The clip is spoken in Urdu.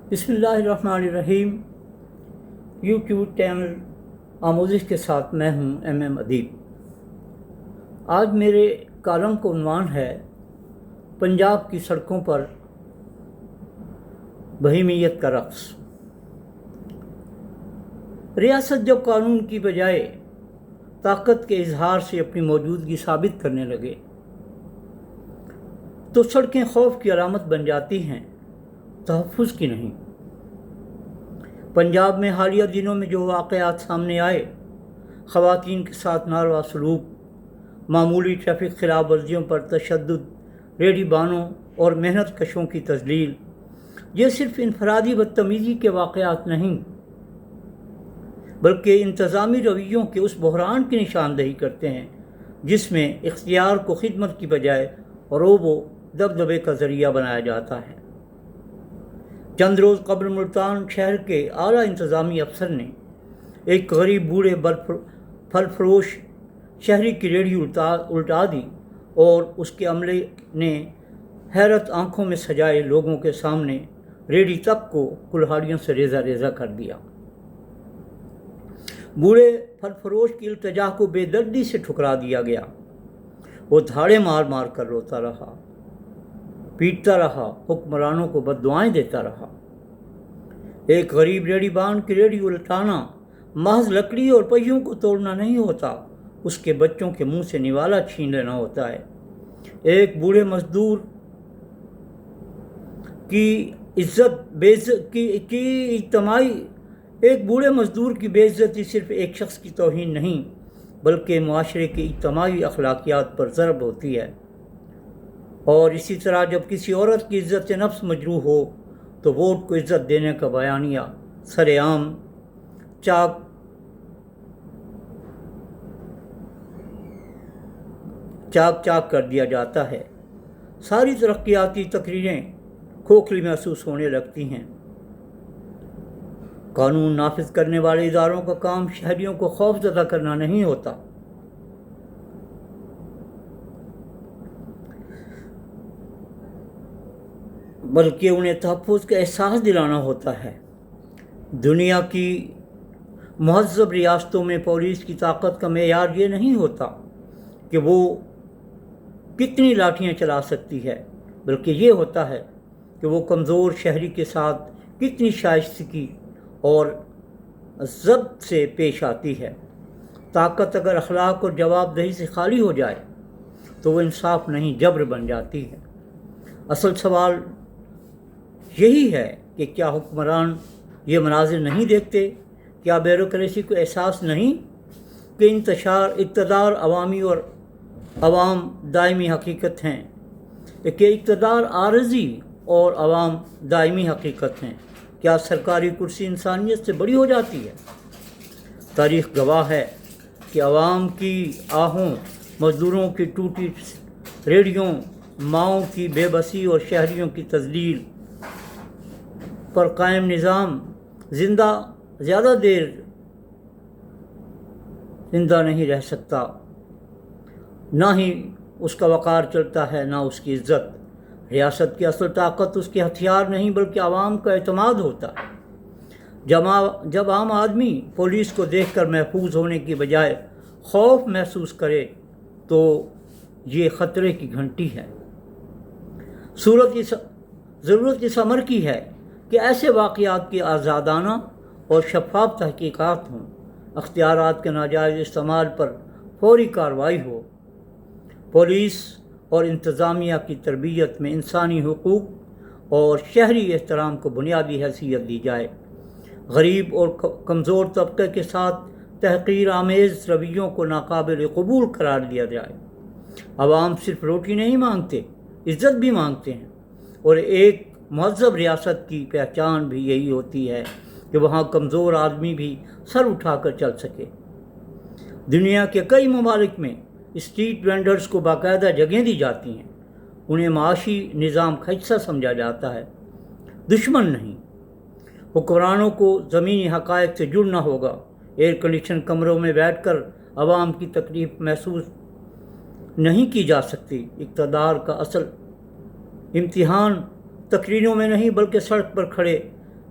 بسم اللہ الرحمن الرحیم۔ یوٹیوب چینل آموزش کے ساتھ میں ہوں ایم ادیب۔ آج میرے کالم کا عنوان ہے پنجاب کی سڑکوں پر بہیمیت کا رقص۔ ریاست جب قانون کی بجائے طاقت کے اظہار سے اپنی موجودگی ثابت کرنے لگے تو سڑکیں خوف کی علامت بن جاتی ہیں، تحفظ کی نہیں۔ پنجاب میں حالیہ دنوں میں جو واقعات سامنے آئے، خواتین کے ساتھ ناروا سلوک، معمولی ٹریفک خلاف ورزیوں پر تشدد، ریڑھی بانوں اور محنت کشوں کی تذلیل، یہ صرف انفرادی بدتمیزی کے واقعات نہیں بلکہ انتظامی رویوں کے اس بحران کی نشاندہی کرتے ہیں جس میں اختیار کو خدمت کی بجائے روب و دبدبے کا ذریعہ بنایا جاتا ہے۔ چند روز قبل ملتان شہر کے اعلیٰ انتظامی افسر نے ایک غریب بوڑھے پھل فروش شہری کی ریڑھی الٹا دی اور اس کے عملے نے حیرت آنکھوں میں سجائے لوگوں کے سامنے ریڑھی تک کو کلہاڑیوں سے ریزہ ریزہ کر دیا۔ بوڑھے پھل فروش کی التجا کو بے دردی سے ٹھکرا دیا گیا۔ وہ دھاڑے مار مار کر روتا رہا، پیٹتا رہا، حکمرانوں کو بددعائیں دیتا رہا۔ ایک غریب ریڑھی بان کی ریڑھی الٹانا محض لکڑی اور پہیوں کو توڑنا نہیں ہوتا، اس کے بچوں کے منہ سے نوالا چھین لینا ہوتا ہے۔ ایک بوڑھے مزدور کی بے عزتی صرف ایک شخص کی توہین نہیں بلکہ معاشرے کی اجتماعی اخلاقیات پر ضرب ہوتی ہے۔ اور اسی طرح جب کسی عورت کی عزت نفس مجروح ہو تو ووٹ کو عزت دینے کا بیانیہ سر عام چاک کر دیا جاتا ہے۔ ساری ترقیاتی تقریریں کھوکھلی محسوس ہونے لگتی ہیں۔ قانون نافذ کرنے والے اداروں کا کام شہریوں کو خوف زدہ کرنا نہیں ہوتا بلکہ انہیں تحفظ کا احساس دلانا ہوتا ہے۔ دنیا کی مہذب ریاستوں میں پولیس کی طاقت کا معیار یہ نہیں ہوتا کہ وہ کتنی لاٹھیاں چلا سکتی ہے، بلکہ یہ ہوتا ہے کہ وہ کمزور شہری کے ساتھ کتنی شائستگی اور ضبط سے پیش آتی ہے۔ طاقت اگر اخلاق اور جواب دہی سے خالی ہو جائے تو وہ انصاف نہیں، جبر بن جاتی ہے۔ اصل سوال یہی ہے کہ کیا حکمران یہ مناظر نہیں دیکھتے؟ کیا بیوروکریسی کو احساس نہیں کہ اقتدار عوامی اور عوام دائمی حقیقت ہیں، کہ اقتدار عارضی اور عوام دائمی حقیقت ہیں؟ کیا سرکاری کرسی انسانیت سے بڑی ہو جاتی ہے؟ تاریخ گواہ ہے کہ عوام کی آہوں، مزدوروں کی ٹوٹی ریڑھیوں، ماؤں کی بے بسی اور شہریوں کی تذلیل پر قائم نظام زیادہ دیر زندہ نہیں رہ سکتا۔ نہ ہی اس کا وقار چلتا ہے، نہ اس کی عزت۔ ریاست کی اصل طاقت اس کے ہتھیار نہیں بلکہ عوام کا اعتماد ہوتا ہے۔ جب عام آدمی پولیس کو دیکھ کر محفوظ ہونے کی بجائے خوف محسوس کرے تو یہ خطرے کی گھنٹی ہے۔ ضرورت اس امر کی ہے کہ ایسے واقعات کی آزادانہ اور شفاف تحقیقات ہوں، اختیارات کے ناجائز استعمال پر فوری کارروائی ہو، پولیس اور انتظامیہ کی تربیت میں انسانی حقوق اور شہری احترام کو بنیادی حیثیت دی جائے، غریب اور کمزور طبقے کے ساتھ تحقیر آمیز رویوں کو ناقابل قبول قرار دیا جائے۔ عوام صرف روٹی نہیں مانگتے، عزت بھی مانگتے ہیں، اور ایک مہذب ریاست کی پہچان بھی یہی ہوتی ہے کہ وہاں کمزور آدمی بھی سر اٹھا کر چل سکے۔ دنیا کے کئی ممالک میں اسٹریٹ وینڈرز کو باقاعدہ جگہیں دی جاتی ہیں، انہیں معاشی نظام کا حصہ سمجھا جاتا ہے، دشمن نہیں۔ حکمرانوں کو زمینی حقائق سے جڑنا ہوگا۔ ایئر کنڈیشن کمروں میں بیٹھ کر عوام کی تکلیف محسوس نہیں کی جا سکتی۔ اقتدار کا اصل امتحان تقریروں میں نہیں بلکہ سڑک پر کھڑے